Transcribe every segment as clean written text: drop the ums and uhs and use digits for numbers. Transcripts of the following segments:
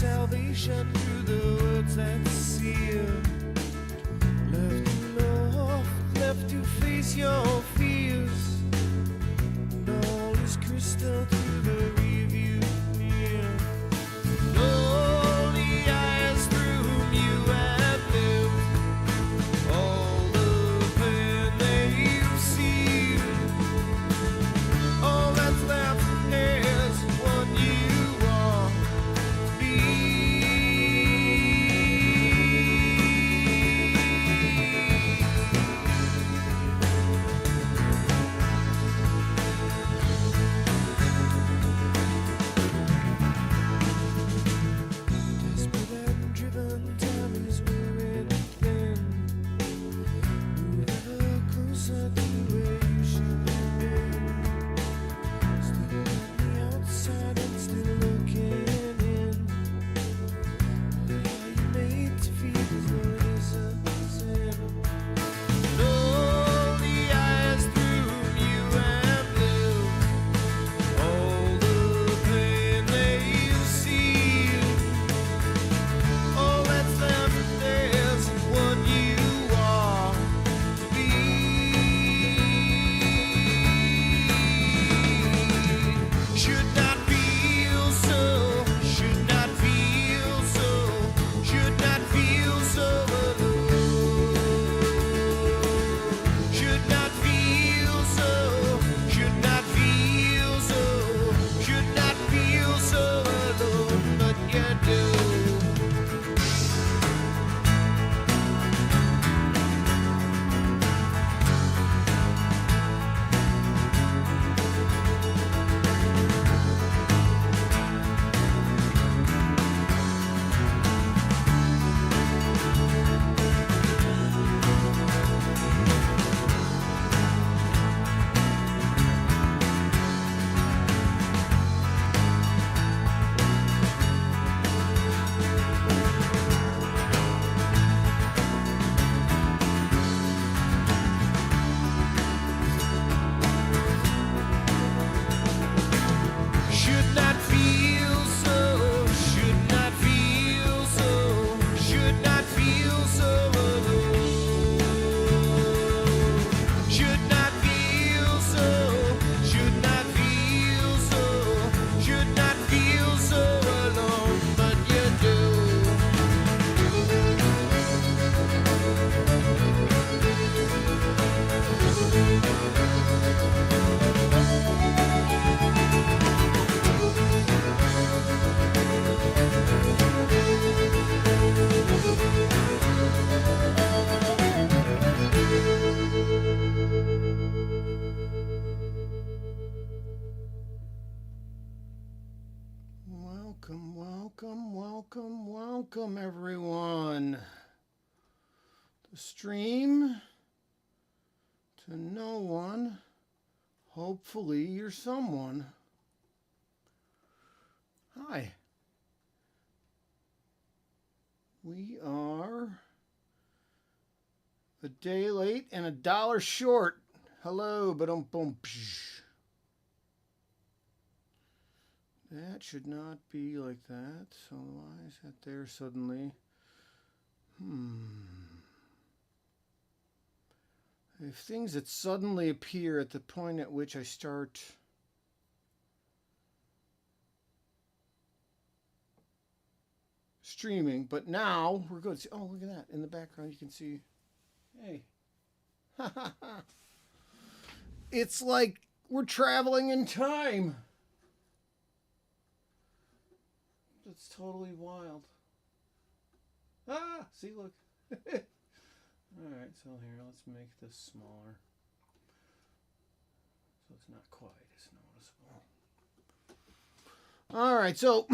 salvation through the words that sear. Left alone, left to face your fears. And all is crystal through the review mirror. And all the eyes through whom you have lived. All the pain that you've seen. All that's left is what you are to be. Desperate and driven, time is wearing thin. Move ever closer to where you should have been. Still on the outside and still looking in. Are you made to feel as though it is a sin? And all the eyes through whom you have lived. All the pain that you've seen. All that's left is what you are to be. Should not feel so, should not feel so, should not feel so alone. Should not feel so, should not feel so, should not feel so alone, but you do. Should not feel so, should not feel so, should not feel so alone. Should not feel so, should not feel so, should not feel so alone, but you do. Welcome, welcome, welcome, welcome, everyone. The stream to no one. Hopefully, you're someone. Hi. We are a day late and a dollar short. Hello, ba-dum bum. That should not be like that. So why is that there suddenly? If things that suddenly appear at the point at which I start streaming, but now we're good. Oh, look at that. In the background you can see, hey. It's like we're traveling in time. It's totally wild. Ah, see, look. Alright, so here, let's make this smaller. So it's not quite as noticeable. Alright, so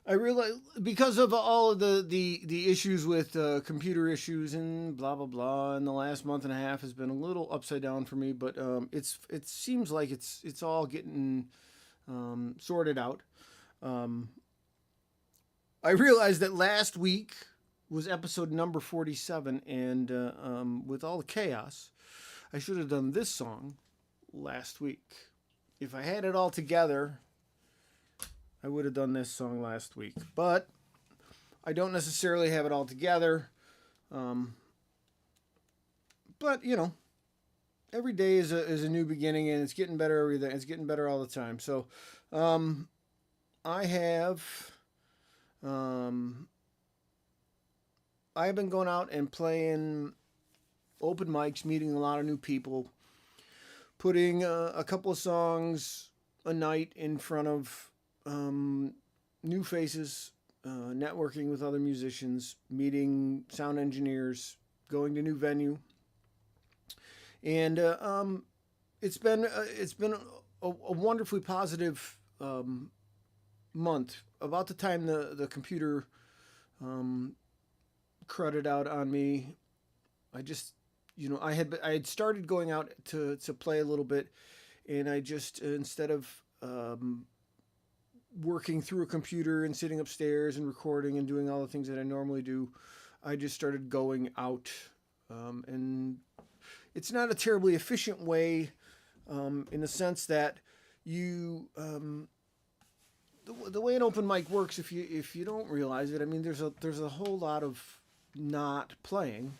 I realize because of all of the issues with computer issues and blah blah blah, and the last month and a half has been a little upside down for me, but it seems like it's all getting sorted out. I realized that last week was episode number 47, and with all the chaos, I should have done this song last week. If I had it all together, I would have done this song last week, but I don't necessarily have it all together. Um, but every day is a new beginning, and it's getting better every day. It's getting better all the time. So, um, I have um, I've been going out and playing open mics, meeting a lot of new people, putting a couple of songs a night in front of new faces, networking with other musicians, meeting sound engineers, going to new venue, and it's been a wonderfully positive month. About the time the computer um, crudted out on me, I just I had started going out to play a little bit, and I just instead of working through a computer and sitting upstairs and recording and doing all the things that I normally do, I just started going out, and it's not a terribly efficient way, in the sense that you the way an open mic works, if you don't realize it, I mean, there's a whole lot of not playing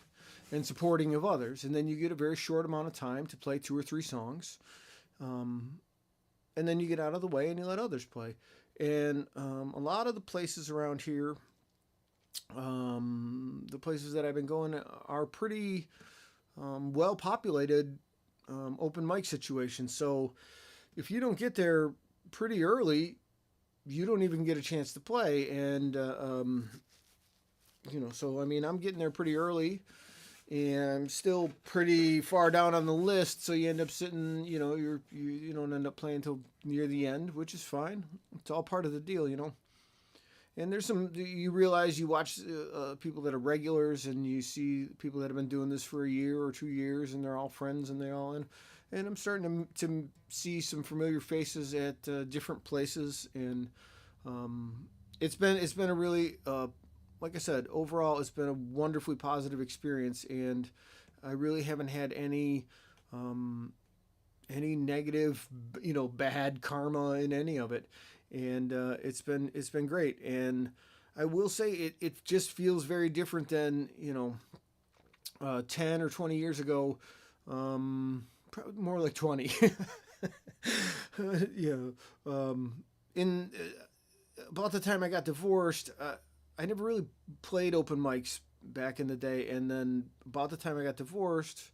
and supporting of others, and then you get a very short amount of time to play two or three songs, um, and then you get out of the way and you let others play. And a lot of the places around here, the places that I've been going are pretty well populated open mic situations. So if you don't get there pretty early, you don't even get a chance to play. And so I mean, I'm getting there pretty early, and I'm still pretty far down on the list. So you end up sitting, you don't end up playing until near the end, which is fine. It's all part of the deal. And there's some you realize you watch people that are regulars, and you see people that have been doing this for a year or 2 years, and they're all friends, and they all in. And I'm starting to see some familiar faces at different places, and it's been a really like I said, overall, it's been a wonderfully positive experience, and I really haven't had any negative, bad karma in any of it, and it's been great. And I will say it just feels very different than 10 or 20 years ago, probably more like 20. yeah, in about the time I got divorced. I never really played open mics back in the day, and then about the time I got divorced,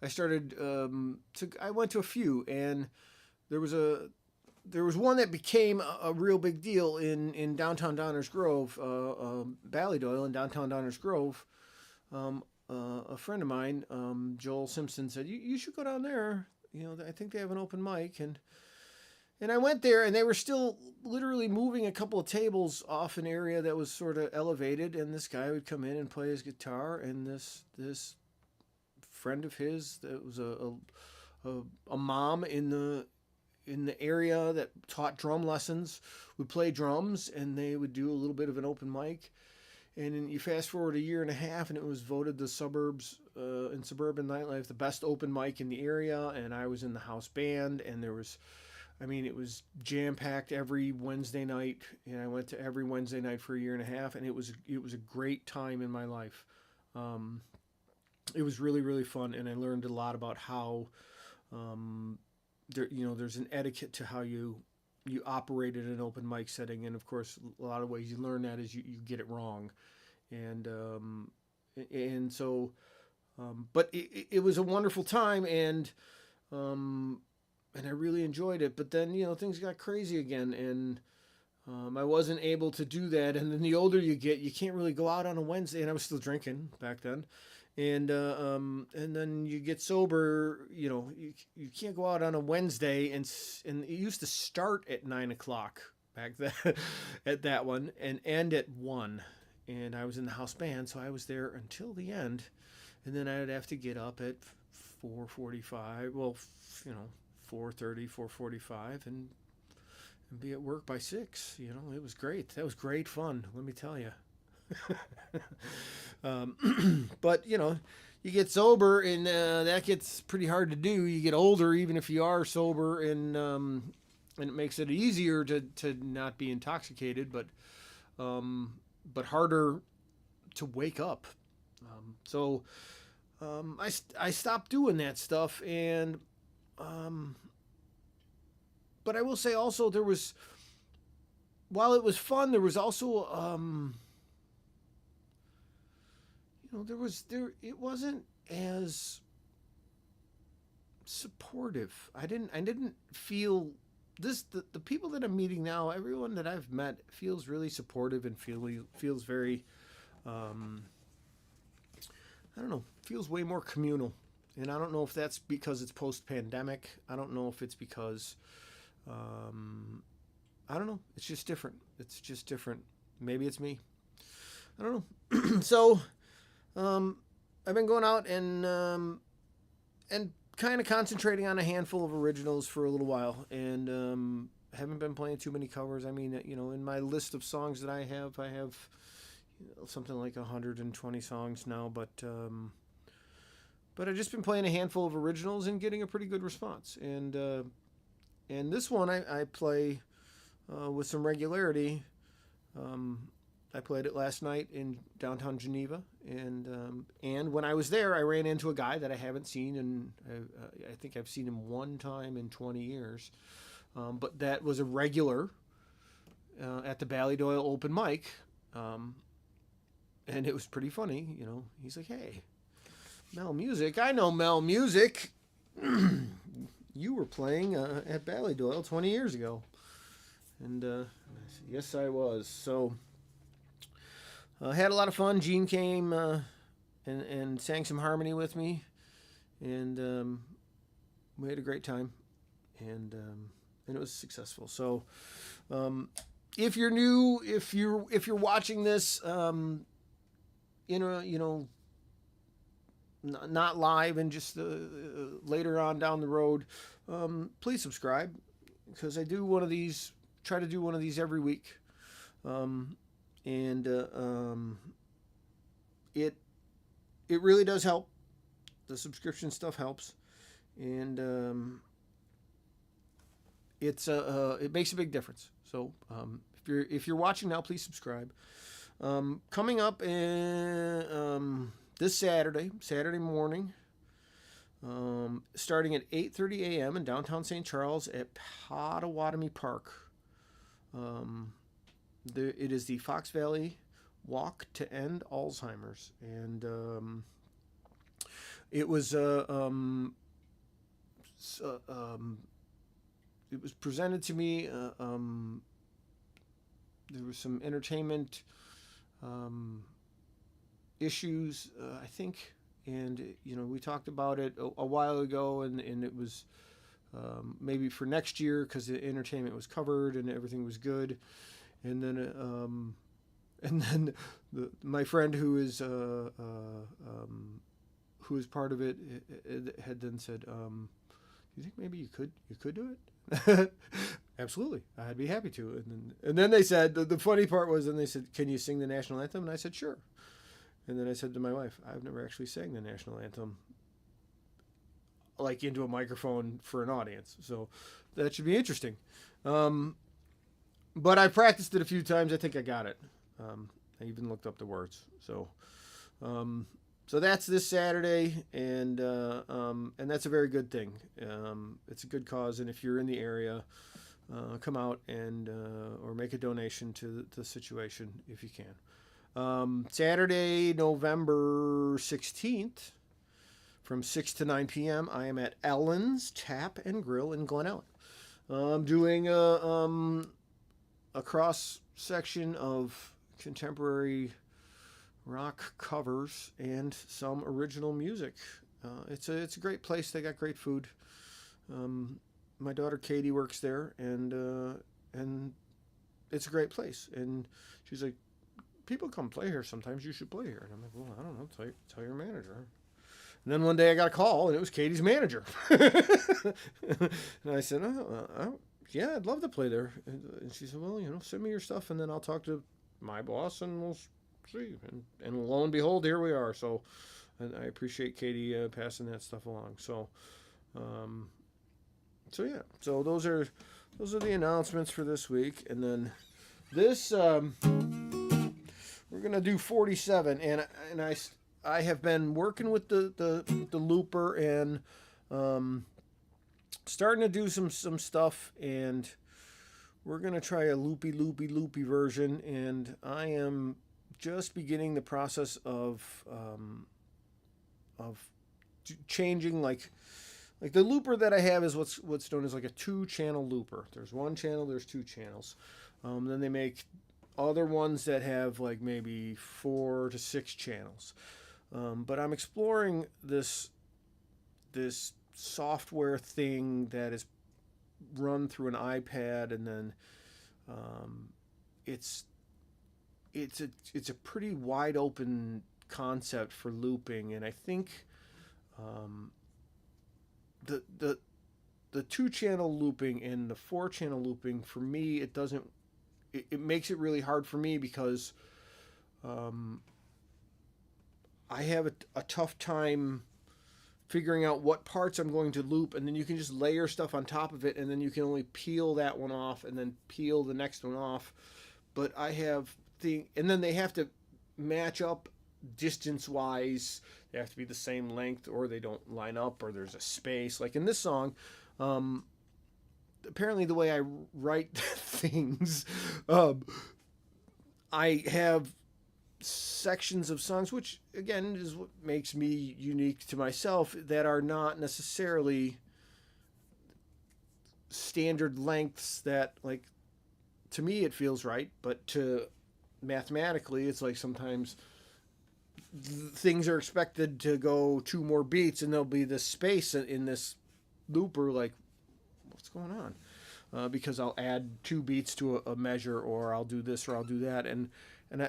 I started I went to a few, and there was a there was one that became a real big deal in downtown Downers Grove, Ballydoyle in downtown Downers Grove. A friend of mine, Joel Simpson, said you should go down there. I think they have an open mic, and I went there, and they were still literally moving a couple of tables off an area that was sort of elevated. And this guy would come in and play his guitar, and this friend of his that was a mom in the area that taught drum lessons would play drums, and they would do a little bit of an open mic. And then you fast forward a year and a half, and it was voted the suburbs in suburban nightlife the best open mic in the area. And I was in the house band, and it was jam packed every Wednesday night, and I went to every Wednesday night for a year and a half, and it was a great time in my life. Um, it was really really fun, and I learned a lot about how um, there's an etiquette to how you operate in an open mic setting, and of course a lot of ways you learn that is you get it wrong, and so but it was a wonderful time, and I really enjoyed it. But then things got crazy again, and I wasn't able to do that. And then the older you get, you can't really go out on a Wednesday, and I was still drinking back then. And then you get sober. You can't go out on a Wednesday, and it used to start at 9 o'clock back then at that one, and end at 1. And I was in the house band, so I was there until the end, and then I'd have to get up at 4:45. Well, 4:30, 4:45, and be at work by 6. It was great. That was great fun, let me tell you. But you get sober, and that gets pretty hard to do. You get older, even if you are sober, and and it makes it easier to not be intoxicated, but harder to wake up. So I stopped doing that stuff, and but I will say also there was, while it was fun, there was also there it wasn't as supportive. I didn't feel this the people that I'm meeting now, everyone that I've met feels really supportive and feels very I don't know, feels way more communal. And I don't know if that's because it's post pandemic. I don't know if it's because I don't know. It's just different. It's just different. Maybe it's me. I don't know. So I've been going out and kind of concentrating on a handful of originals for a little while, and haven't been playing too many covers. I mean, in my list of songs that I have something like 120 songs now, but I've just been playing a handful of originals and getting a pretty good response. And this one I play with some regularity. I played it last night in downtown Geneva, and when I was there, I ran into a guy that I haven't seen, and I think I've seen him one time in 20 years, but that was a regular at the Ballydoyle open mic, and it was pretty funny. He's like, "Hey, MeL Muzic, I know MeL Muzic. You were playing at Ballydoyle 20 years ago," and yes, I was. So. Had a lot of fun. Gene came and sang some harmony with me, and we had a great time, and it was successful. So, if you're new, if you're watching this, not live and just later on down the road, please subscribe, because I do one of these. Try to do one of these every week. And it really does help. The subscription stuff helps, and it makes a big difference. So if you're watching now, please subscribe. Coming up this Saturday morning, starting at 8:30 a.m. in downtown St. Charles at Potawatomi Park. It is the Fox Valley Walk to End Alzheimer's, and it was presented to me. There was some entertainment issues, I think, and we talked about it a while ago, and it was maybe for next year because the entertainment was covered and everything was good. And then my friend who is part of it had then said, "Do you think maybe you could do it?" Absolutely, I'd be happy to. And then they said the funny part was, then they said, "Can you sing the national anthem?" And I said, "Sure." And then I said to my wife, "I've never actually sang the national anthem like into a microphone for an audience, so that should be interesting." But I practiced it a few times. I think I got it. I even looked up the words. So that's this Saturday, and that's a very good thing. It's a good cause, and if you're in the area, come out and or make a donation to the situation if you can. Saturday, November 16th, from 6 to 9 p.m., I am at Ellen's Tap and Grill in Glen Ellen. I'm doing a cross section of contemporary rock covers and some original music. It's a great place. They got great food. My daughter Katie works there, and it's a great place. And she's like, "People come play here sometimes. You should play here." And I'm like, "Well, I don't know. Tell your manager." And then one day I got a call, and it was Katie's manager. And I said, "Yeah, I'd love to play there." And she said, "Well, send me your stuff, and then I'll talk to my boss, and we'll see." And lo and behold, here we are. So, and I appreciate Katie passing that stuff along. So, So yeah, so those are the announcements for this week, and then this we're gonna do 47, and I have been working with the looper and starting to do some stuff, and we're gonna try a loopy version, and I am just beginning the process of changing like the looper that I have is what's known as like a 2-channel looper. There's one channel, there's 2 channels. Then they make other ones that have like maybe 4 to 6 channels. But I'm exploring this software thing that is run through an iPad, and then it's a pretty wide open concept for looping, and I think the 2-channel looping and the 4-channel looping, for me, it makes it really hard for me because I have a tough time figuring out what parts I'm going to loop, and then you can just layer stuff on top of it, and then you can only peel that one off and then peel the next one off. But I have and then they have to match up distance wise. They have to be the same length, or they don't line up, or there's a space. Like in this song, apparently the way I write things, I have sections of songs, which again is what makes me unique to myself, that are not necessarily standard lengths that, like, to me it feels right, but to mathematically it's like sometimes things are expected to go 2 more beats, and there'll be this space in this looper, like, what's going on? Because I'll add 2 beats to a measure, or I'll do this, or I'll do that, and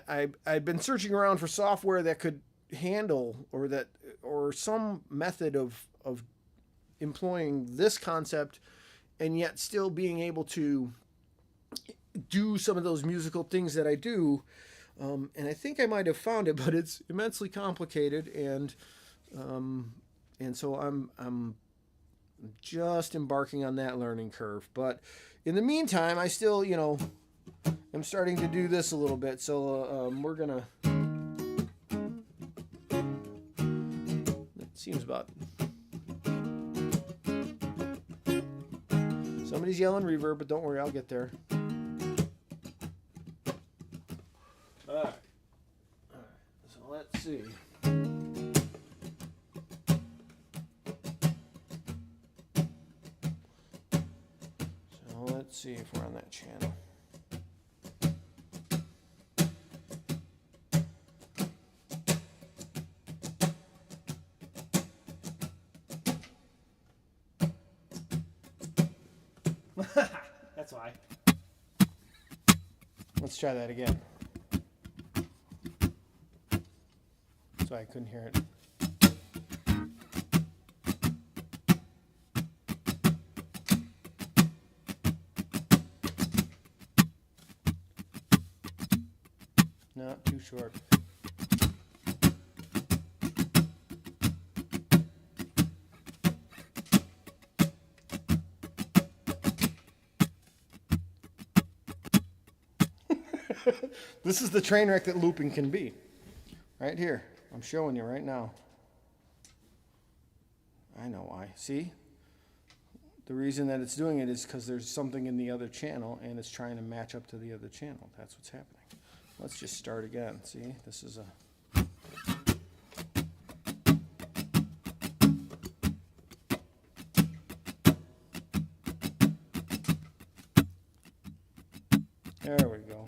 I've been searching around for software that could handle, or some method of employing this concept, and yet still being able to do some of those musical things that I do. And I think I might have found it, but it's immensely complicated, and so I'm just embarking on that learning curve. But in the meantime, I still, I'm starting to do this a little bit. So we're gonna. It seems about. Somebody's yelling reverb, but don't worry, I'll get there. All right. So let's see. So let's see if we're on that channel. That's why. Let's try that again. That's why I couldn't hear it. Not too short. This is the train wreck that looping can be. Right here. I'm showing you right now. I know why. See? The reason that it's doing it is because there's something in the other channel, and it's trying to match up to the other channel. That's what's happening. Let's just start again. See? This is a... There we go.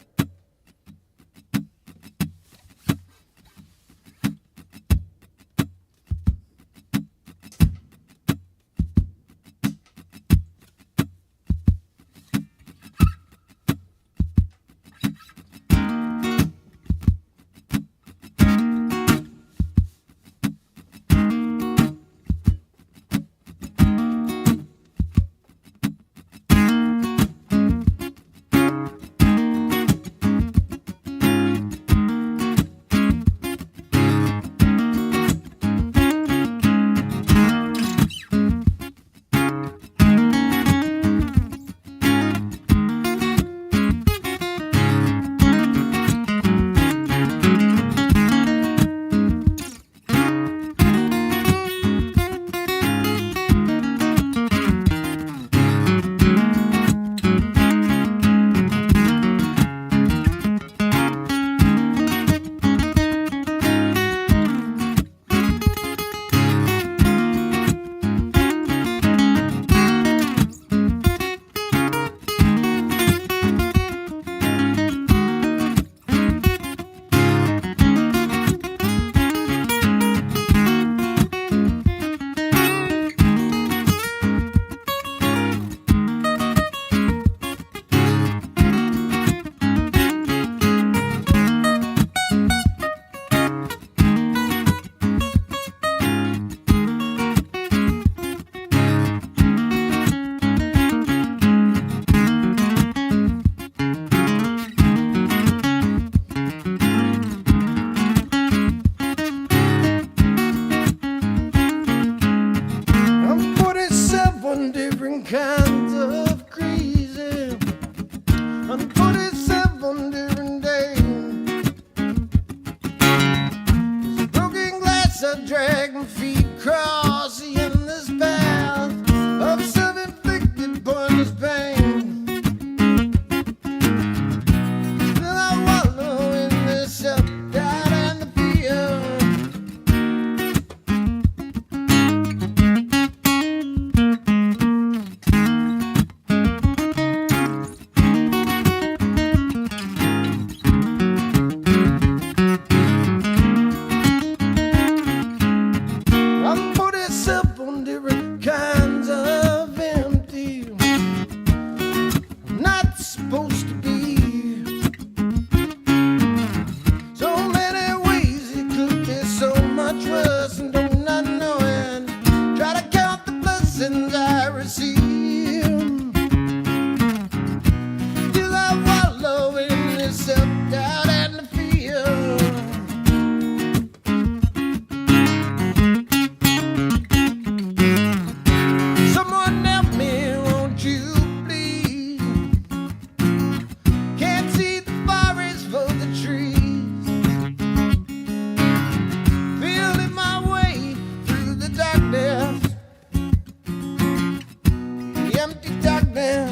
empty darkness,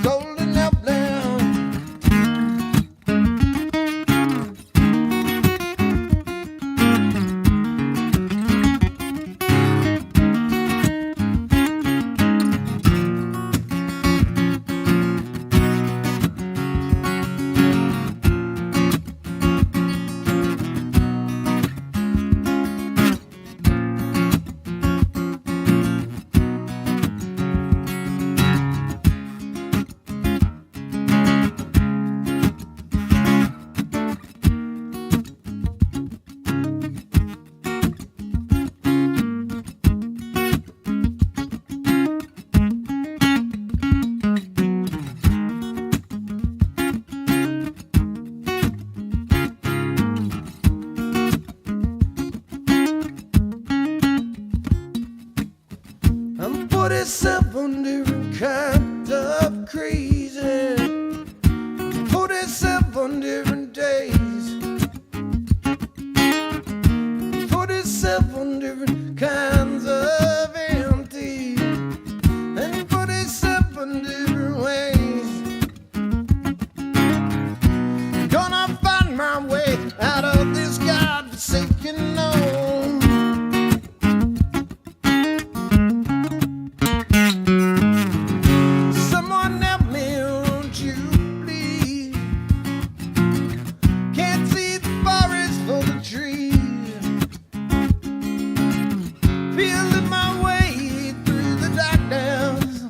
cold and helpless. I'm 47 different kinds of crazy, 47 different days, 47 different kinds of empty, and 47 different ways. Gonna find my way out of this godforsaken home. Someone help me, won't you please? Can't see the forest for the trees. Feeling my way through the darkness,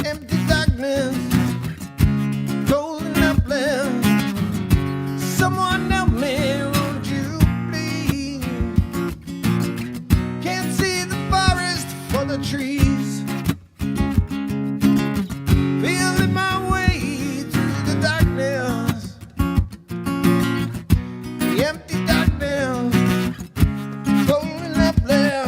empty darkness, cold and helpless. Someone help me, won't you please? Can't see the forest for the trees. Feeling my way through the darkness, the empty darkness, cold and helpless.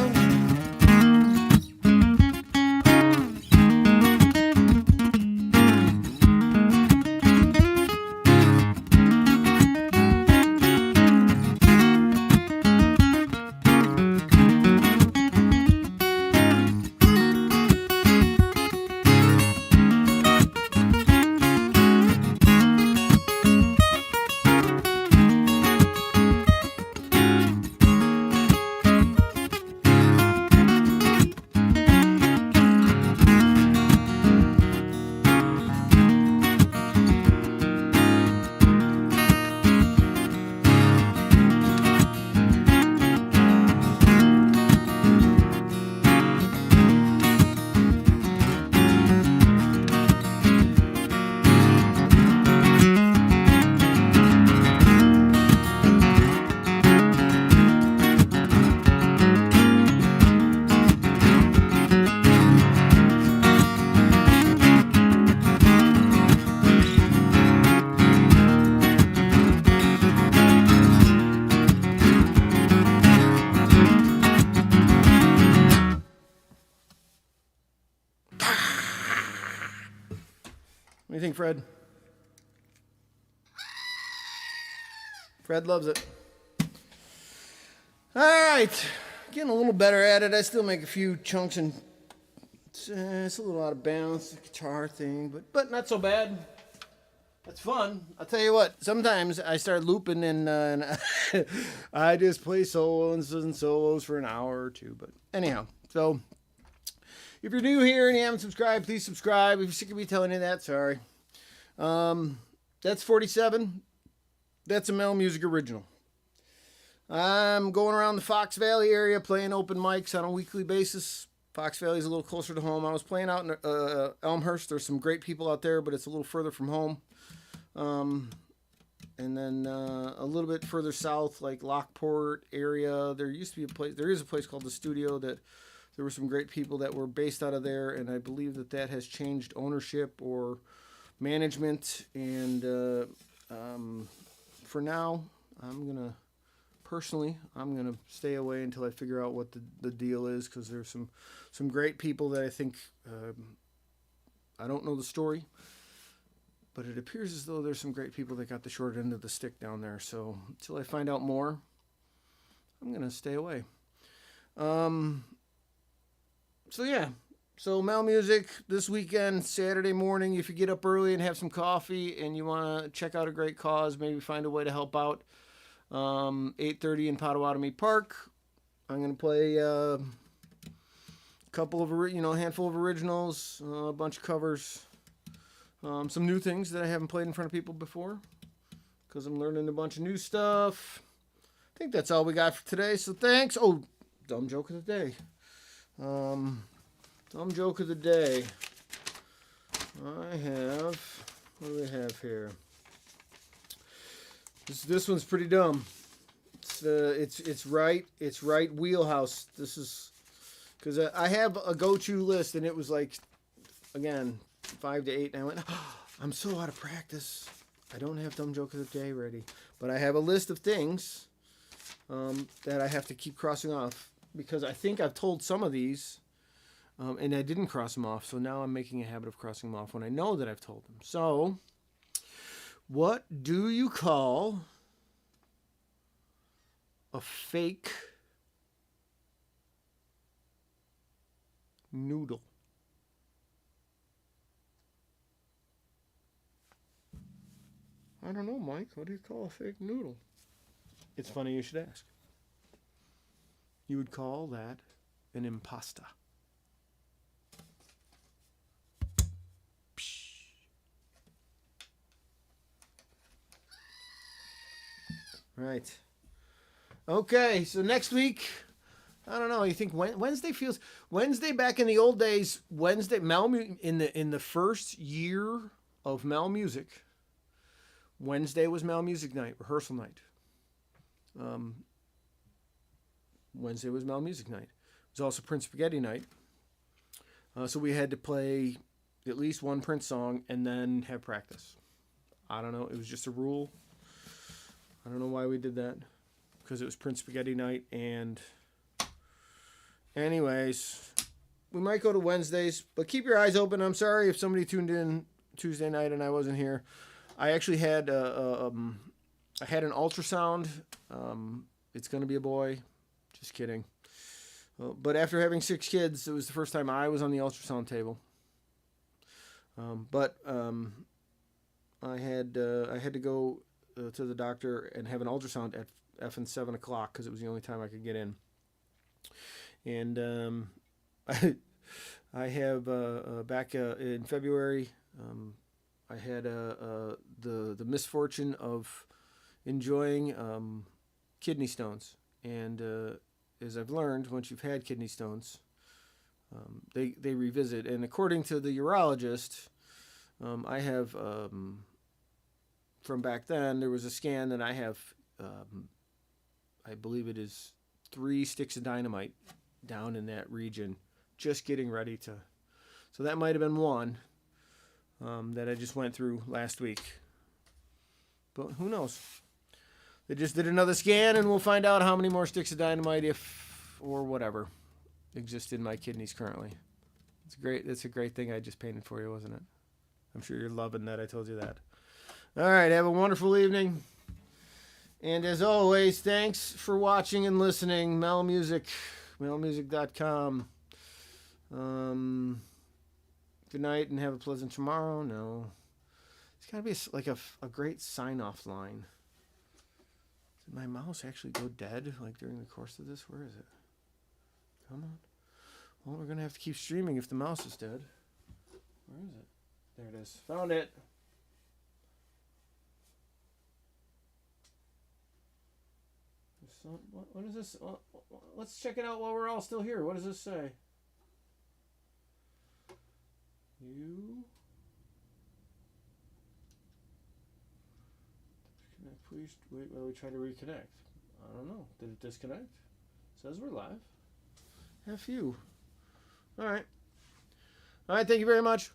What do you think, Fred? Fred loves it. All right, getting a little better at it. I still make a few chunks and it's a little out of balance, the guitar thing, but not so bad. That's fun. I'll tell you what, sometimes I start looping and I just play solos and solos for an hour or two. But anyhow, so if you're new here and you haven't subscribed, please subscribe. If you're sick of me telling you that, sorry. That's 47. That's a MeL Muzic original. I'm going around the Fox Valley area playing open mics on a weekly basis. Fox Valley is a little closer to home. I was playing out in Elmhurst. There's some great people out there, but it's a little further from home. And then a little bit further south, like Lockport area, there is a place called The Studio that there were some great people that were based out of there, and I believe that has changed ownership or management. And for now, I'm gonna stay away until I figure out what the deal is, because there's some great people that I think I don't know the story, but it appears as though there's some great people that got the short end of the stick down there. So until I find out more, I'm gonna stay away. So yeah. So MeL Muzic this weekend, Saturday morning. If you get up early and have some coffee and you want to check out a great cause, maybe find a way to help out. 8:30 in Potawatomi Park. I'm gonna play a couple of a handful of originals, a bunch of covers, some new things that I haven't played in front of people before, because I'm learning a bunch of new stuff. I think that's all we got for today. So thanks. Oh, dumb joke of the day. Dumb joke of the day. I have. What do we have here? This one's pretty dumb. It's right wheelhouse. This is because I have a go-to list, and it was like, again, 5 to 8, and I went, oh, I'm so out of practice. I don't have dumb joke of the day ready, but I have a list of things that I have to keep crossing off, because I think I've told some of these, and I didn't cross them off. So now I'm making a habit of crossing them off when I know that I've told them. So, what do you call a fake noodle? I don't know, Mike. What do you call a fake noodle? It's funny you should ask. You would call that an impasta. Right. Okay, so next week, I don't know. You think Wednesday feels Wednesday back in the old days? Wednesday in the first year of MeL Muzic, Wednesday was MeL Muzic night, rehearsal night. Wednesday was MeL Muzic night. It was also Prince Spaghetti night. So we had to play at least one Prince song and then have practice. I don't know. It was just a rule. I don't know why we did that, because it was Prince Spaghetti night. And anyways, we might go to Wednesdays, but keep your eyes open. I'm sorry if somebody tuned in Tuesday night and I wasn't here. I actually had an ultrasound. It's going to be a boy. Just kidding. But after having 6 kids, it was the first time I was on the ultrasound table. But I had to go to the doctor and have an ultrasound at effing 7 o'clock, because it was the only time I could get in. And I have back in February, I had the misfortune of enjoying kidney stones. And as I've learned, once you've had kidney stones, they revisit. And according to the urologist, I have, from back then, there was a scan that I have, I believe it is 3 sticks of dynamite down in that region, just getting ready to. So that might have been one that I just went through last week. But who knows? They just did another scan, and we'll find out how many more sticks of dynamite, if or whatever, exist in my kidneys currently. It's great. That's a great thing I just painted for you, wasn't it? I'm sure you're loving that I told you that. All right, have a wonderful evening. And as always, thanks for watching and listening. MeL Muzic, melmusic.com. Good night and have a pleasant tomorrow. No. It's got to be like a great sign-off line. Did my mouse actually go dead like during the course of this? Where is it? Come on. Well, we're going to have to keep streaming if the mouse is dead. Where is it? There it is. Found it. What is this? Let's check it out while we're all still here. What does this say? Please wait while we try to reconnect. I don't know. Did it disconnect? It says we're live. F you. All right. All right. Thank you very much.